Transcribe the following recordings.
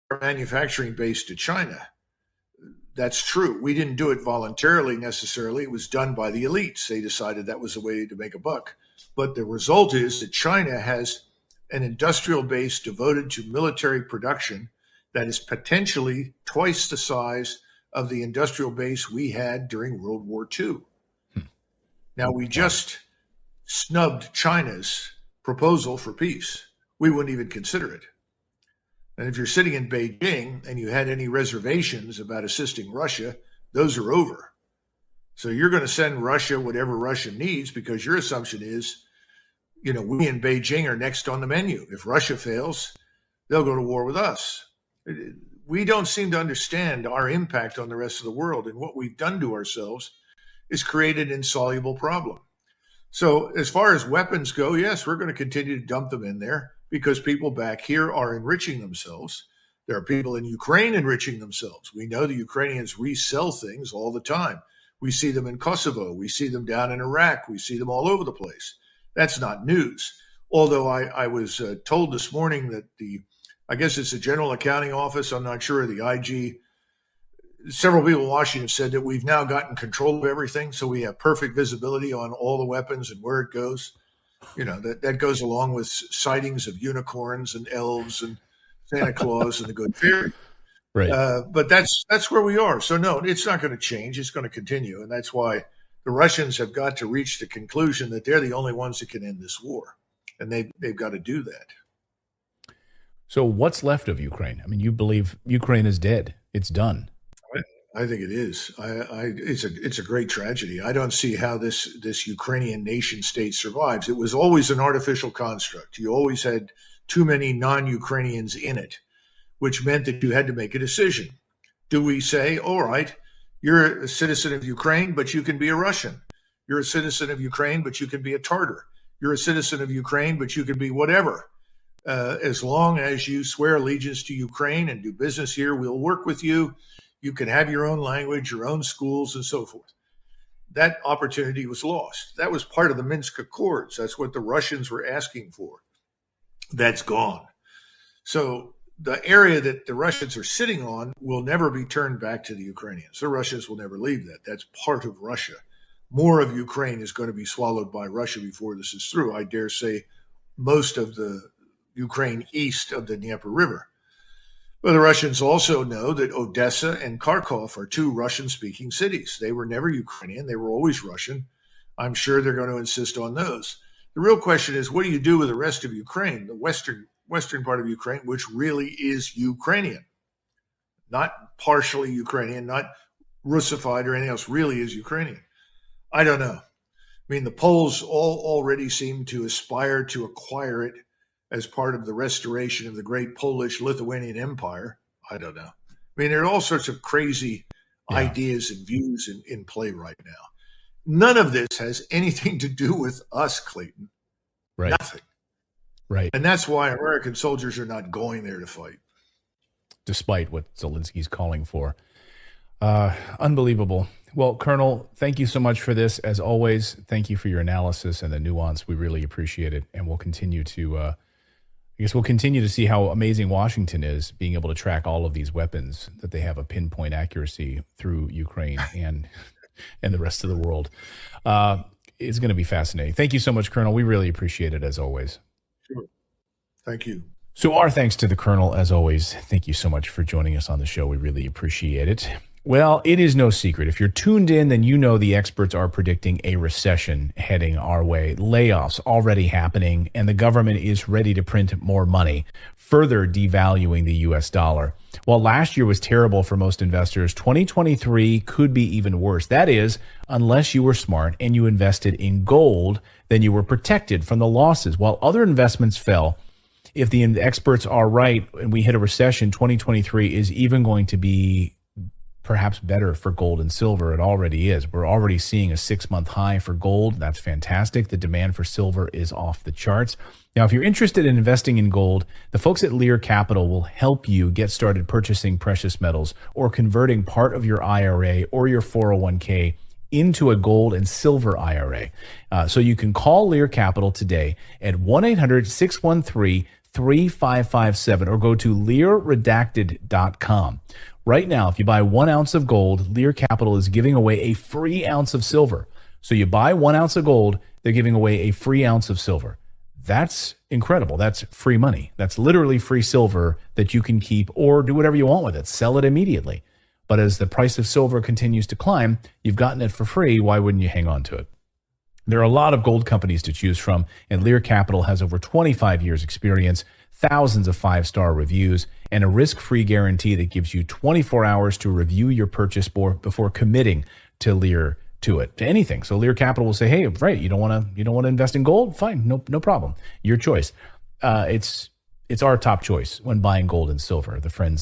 our manufacturing base to China. That's true. We didn't do it voluntarily necessarily. It was done by the elites. They decided that was a way to make a buck. But the result is that China has an industrial base devoted to military production that is potentially twice the size of the industrial base we had during World War II. Now, we just snubbed China's proposal for peace. We wouldn't even consider it. And if you're sitting in Beijing and you had any reservations about assisting Russia, those are over. So you're going to send Russia whatever Russia needs because your assumption is, we in Beijing are next on the menu. If Russia fails, they'll go to war with us. We don't seem to understand our impact on the rest of the world. And what we've done to ourselves is create an insoluble problem. So as far as weapons go, yes, we're going to continue to dump them in there because people back here are enriching themselves. There are people in Ukraine enriching themselves. We know the Ukrainians resell things all the time. We see them in Kosovo. We see them down in Iraq. We see them all over the place. That's not news. Although I was told this morning that I guess it's the General Accounting Office, I'm not sure, the IG, several people in Washington said that we've now gotten control of everything. So we have perfect visibility on all the weapons and where it goes. That goes along with sightings of unicorns and elves and Santa Claus and the Good Fairy. Right. But that's where we are. So no, it's not going to change. It's going to continue. And that's why the Russians have got to reach the conclusion that they're the only ones that can end this war. And they've got to do that. So what's left of Ukraine? I mean, you believe Ukraine is dead. It's done. I think it is. It's a great tragedy. I don't see how this Ukrainian nation state survives. It was always an artificial construct. You always had too many non-Ukrainians in it, which meant that you had to make a decision. Do we say, all right, you're a citizen of Ukraine, but you can be a Russian. You're a citizen of Ukraine, but you can be a Tartar. You're a citizen of Ukraine, but you can be whatever. As long as you swear allegiance to Ukraine and do business here, we'll work with you. You can have your own language, your own schools, and so forth. That opportunity was lost. That was part of the Minsk Accords. That's what the Russians were asking for. That's gone. So the area that the Russians are sitting on will never be turned back to the Ukrainians. The Russians will never leave that. That's part of Russia. More of Ukraine is going to be swallowed by Russia before this is through. I dare say most of the Ukraine east of the Dnieper River. But the Russians also know that Odessa and Kharkov are two Russian-speaking cities. They were never Ukrainian. They were always Russian. I'm sure they're going to insist on those. The real question is, what do you do with the rest of Ukraine, the western part of Ukraine, which really is Ukrainian, not partially Ukrainian, not Russified or anything else, really is Ukrainian? I don't know. I mean, the Poles all already seem to aspire to acquire it as part of the restoration of the great Polish-Lithuanian Empire. I don't know. I mean, there are all sorts of crazy ideas and views in play right now. None of this has anything to do with us, Clayton. Right. Nothing. Right. And that's why American soldiers are not going there to fight. Despite what Zelensky's calling for. Unbelievable. Well, Colonel, thank you so much for this. As always, thank you for your analysis and the nuance. We really appreciate it. And we'll continue to... we'll continue to see how amazing Washington is, being able to track all of these weapons, that they have a pinpoint accuracy through Ukraine and the rest of the world. It's going to be fascinating. Thank you so much, Colonel. We really appreciate it, as always. Sure. Thank you. So our thanks to the Colonel, as always. Thank you so much for joining us on the show. We really appreciate it. Well, it is no secret. If you're tuned in, then you know the experts are predicting a recession heading our way. Layoffs already happening, and the government is ready to print more money, further devaluing the U.S. dollar. While last year was terrible for most investors, 2023 could be even worse. That is, unless you were smart and you invested in gold, then you were protected from the losses. While other investments fell, if the experts are right and we hit a recession, 2023 is even going to be perhaps better for gold and silver. It already is. We're already seeing a 6-month high for gold. That's fantastic. The demand for silver is off the charts. Now, if you're interested in investing in gold, the folks at Lear Capital will help you get started purchasing precious metals or converting part of your IRA or your 401k into a gold and silver IRA. So you can call Lear Capital today at 1-800-613 3557 or go to learredacted.com. Right now, if you buy 1 ounce of gold, Lear Capital is giving away a free ounce of silver. So you buy 1 ounce of gold, they're giving away a free ounce of silver. That's incredible. That's free money. That's literally free silver that you can keep or do whatever you want with it. Sell it immediately. But as the price of silver continues to climb, you've gotten it for free. Why wouldn't you hang on to it? There are a lot of gold companies to choose from, and Lear Capital has over 25 years experience, thousands of 5-star reviews, and a risk-free guarantee that gives you 24 hours to review your purchase before committing to anything. So Lear Capital will say, hey, right, you don't want to invest in gold? Fine, no problem. Your choice. It's our top choice when buying gold and silver,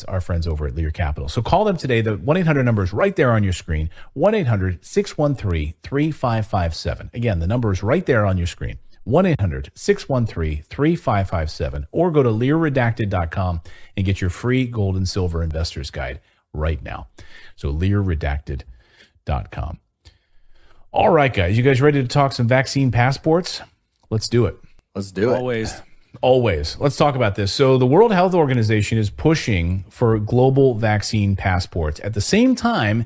our friends over at Lear Capital. So call them today. The 1-800 number is right there on your screen, 1-800-613-3557. Again, the number is right there on your screen, 1-800-613-3557, or go to learredacted.com and get your free gold and silver investor's guide right now. So learredacted.com. All right, guys, you guys ready to talk some vaccine passports? Let's do it. Let's do it. Always. Let's talk about this. So the World Health Organization is pushing for global vaccine passports. At the same time,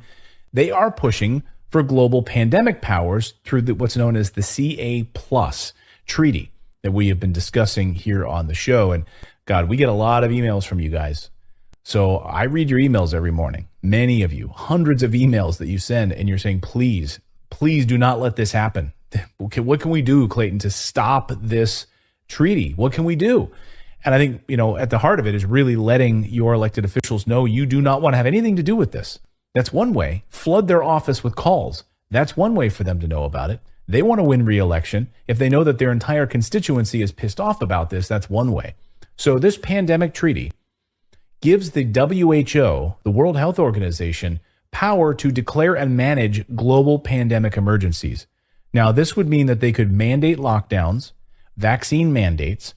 they are pushing for global pandemic powers through what's known as the CA Plus treaty that we have been discussing here on the show. And God, we get a lot of emails from you guys. So I read your emails every morning. Many of you, hundreds of emails that you send, and you're saying, please do not let this happen. What can we do, Clayton, to stop this treaty? What can we do? And I think, at the heart of it is really letting your elected officials know you do not want to have anything to do with this. That's one way. Flood their office with calls. That's one way for them to know about it. They want to win re-election. If they know that their entire constituency is pissed off about this, that's one way. So this pandemic treaty gives the WHO, the World Health Organization, power to declare and manage global pandemic emergencies. Now, this would mean that they could mandate lockdowns, vaccine mandates,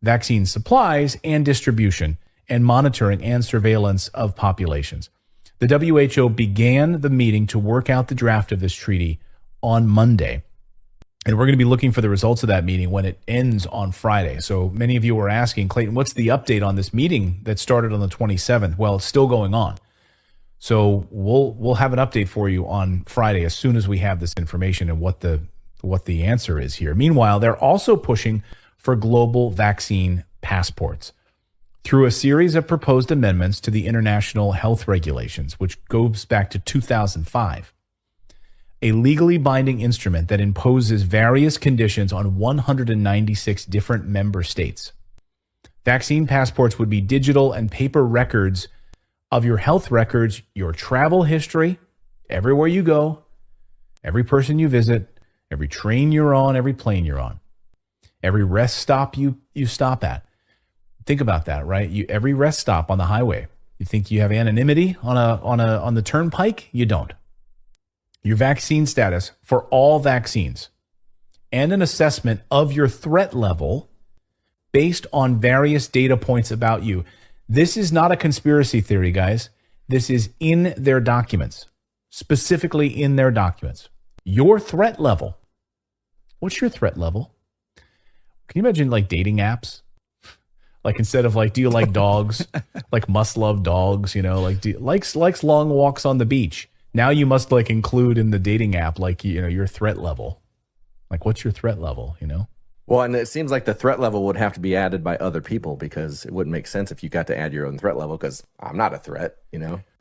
vaccine supplies and distribution, and monitoring and surveillance of populations. The WHO began the meeting to work out the draft of this treaty on Monday. And we're going to be looking for the results of that meeting when it ends on Friday. So many of you were asking, Clayton, what's the update on this meeting that started on the 27th? Well, it's still going on. So we'll have an update for you on Friday as soon as we have this information and what the answer is here. Meanwhile, they're also pushing for global vaccine passports through a series of proposed amendments to the international health regulations, which goes back to 2005. A legally binding instrument that imposes various conditions on 196 different member states. Vaccine passports would be digital and paper records of your health records, your travel history, everywhere you go, every person you visit, every train you're on, every plane you're on, every rest stop you stop at. Think about that, right? Every rest stop on the highway. You think you have anonymity on the turnpike? You don't. Your vaccine status for all vaccines and an assessment of your threat level based on various data points about you. This is not a conspiracy theory, guys. This is in their documents, specifically in their documents. Your threat level. What's your threat level? Can you imagine like dating apps? Like instead of like, do you like dogs? Like must love dogs, like likes long walks on the beach. Now you must like include in the dating app, like, your threat level. Like what's your threat level, Well, and it seems like the threat level would have to be added by other people because it wouldn't make sense if you got to add your own threat level because I'm not a threat,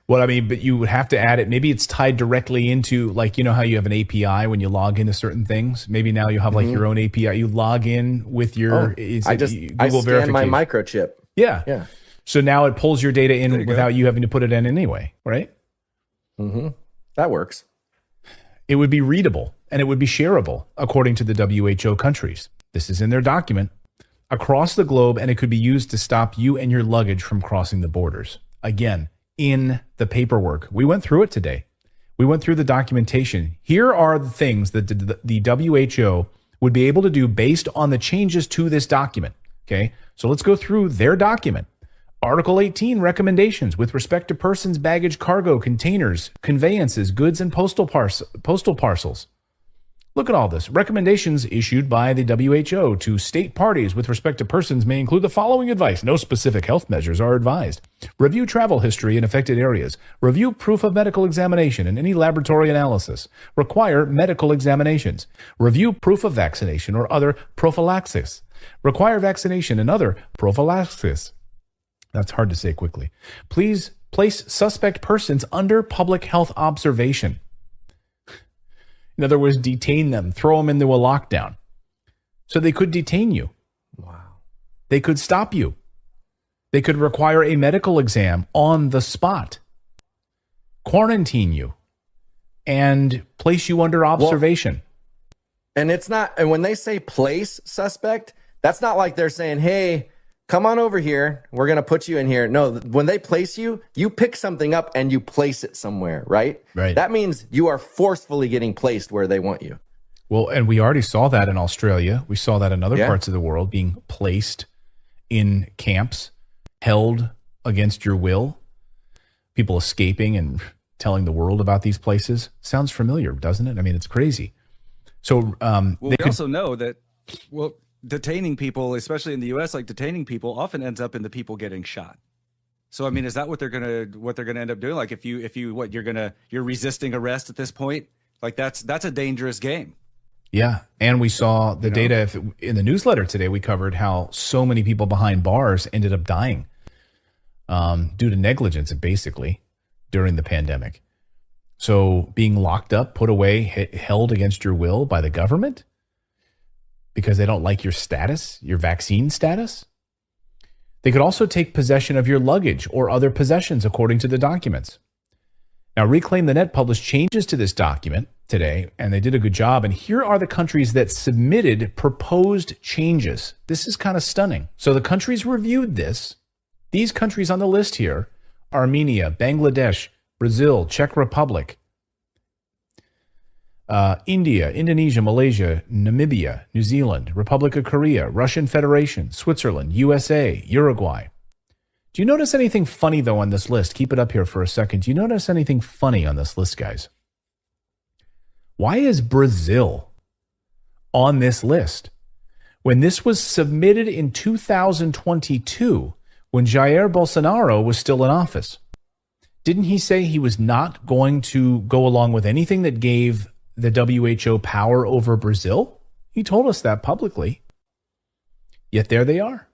Well, I mean, but you would have to add it. Maybe it's tied directly into like, how you have an API when you log into certain things. Maybe now you have like your own API. You log in with your I Google scan my verification. microchip. Yeah. So now it pulls your data in without you having to put it in anyway, right? Mm-hmm. That works. It would be readable and it would be shareable according to the WHO countries. This is in their document across the globe, and it could be used to stop you and your luggage from crossing the borders. Again, in the paperwork. We went through it today. We went through the documentation. Here are the things that the WHO would be able to do based on the changes to this document. Okay, so let's go through their document. Article 18, recommendations with respect to persons, baggage, cargo, containers, conveyances, goods, and postal parcels. Look at all this. Recommendations issued by the WHO to state parties with respect to persons may include the following advice. No specific health measures are advised. Review travel history in affected areas. Review proof of medical examination and any laboratory analysis. Require medical examinations. Review proof of vaccination or other prophylaxis. Require vaccination and other prophylaxis. That's hard to say quickly. Please place suspect persons under public health observation. In other words, detain them, throw them into a lockdown. So they could detain you. Wow. They could stop you. They could require a medical exam on the spot, quarantine you, and place you under observation. And it's not, and when they say place suspect, that's not like they're saying, hey, come on over here, we're going to put you in here. No, when they place you, you pick something up and you place it somewhere, right? Right. That means you are forcefully getting placed where they want you. Well, and we already saw that in Australia. We saw that in other parts of the world, being placed in camps, held against your will, people escaping and telling the world about these places. Sounds familiar, doesn't it? I mean, it's crazy. So we also know that, detaining people, especially in the U.S., like detaining people often ends up in the people getting shot. So, I mean, is that what they're gonna end up doing? Like, if you're resisting arrest at this point, like that's a dangerous game. Yeah, and we saw the data in the newsletter today. We covered how so many people behind bars ended up dying due to negligence, basically, during the pandemic. So, being locked up, put away, held against your will by the government, because they don't like your status, your vaccine status. They could also take possession of your luggage or other possessions, according to the documents. Now, Reclaim the Net published changes to this document today, and they did a good job. And here are the countries that submitted proposed changes. This is kind of stunning. So the countries reviewed this. These countries on the list here: Armenia, Bangladesh, Brazil, Czech Republic, India, Indonesia, Malaysia, Namibia, New Zealand, Republic of Korea, Russian Federation, Switzerland, USA, Uruguay. Do you notice anything funny, though, on this list? Keep it up here for a second. Do you notice anything funny on this list, guys? Why is Brazil on this list? When this was submitted in 2022, when Jair Bolsonaro was still in office, didn't he say he was not going to go along with anything that gave the WHO power over Brazil? He told us that publicly. Yet there they are,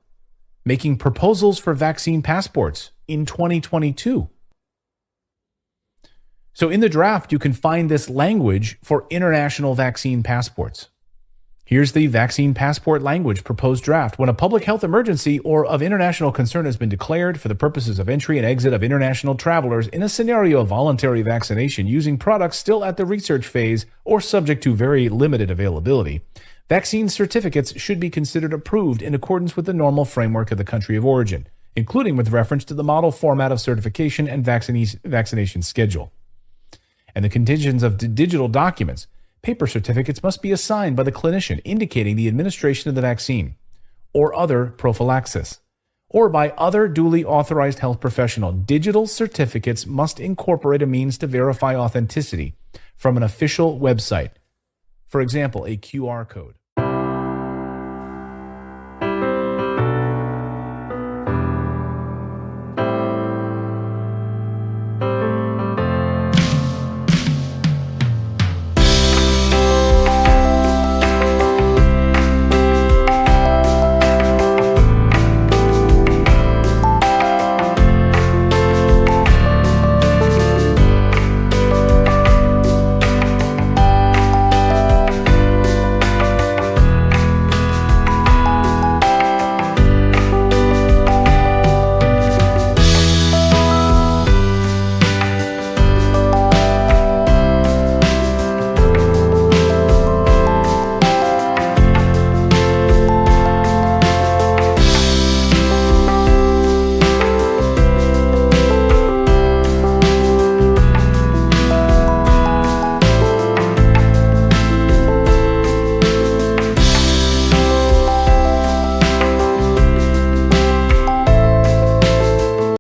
making proposals for vaccine passports in 2022. So in the draft, you can find this language for international vaccine passports. Here's the vaccine passport language proposed draft. When a public health emergency or of international concern has been declared for the purposes of entry and exit of international travelers in a scenario of voluntary vaccination using products still at the research phase or subject to very limited availability, vaccine certificates should be considered approved in accordance with the normal framework of the country of origin, including with reference to the model format of certification and vaccination schedule. And the conditions of digital documents. Paper certificates must be assigned by the clinician indicating the administration of the vaccine or other prophylaxis, or by other duly authorized health professional. Digital certificates must incorporate a means to verify authenticity from an official website. For example, a QR code.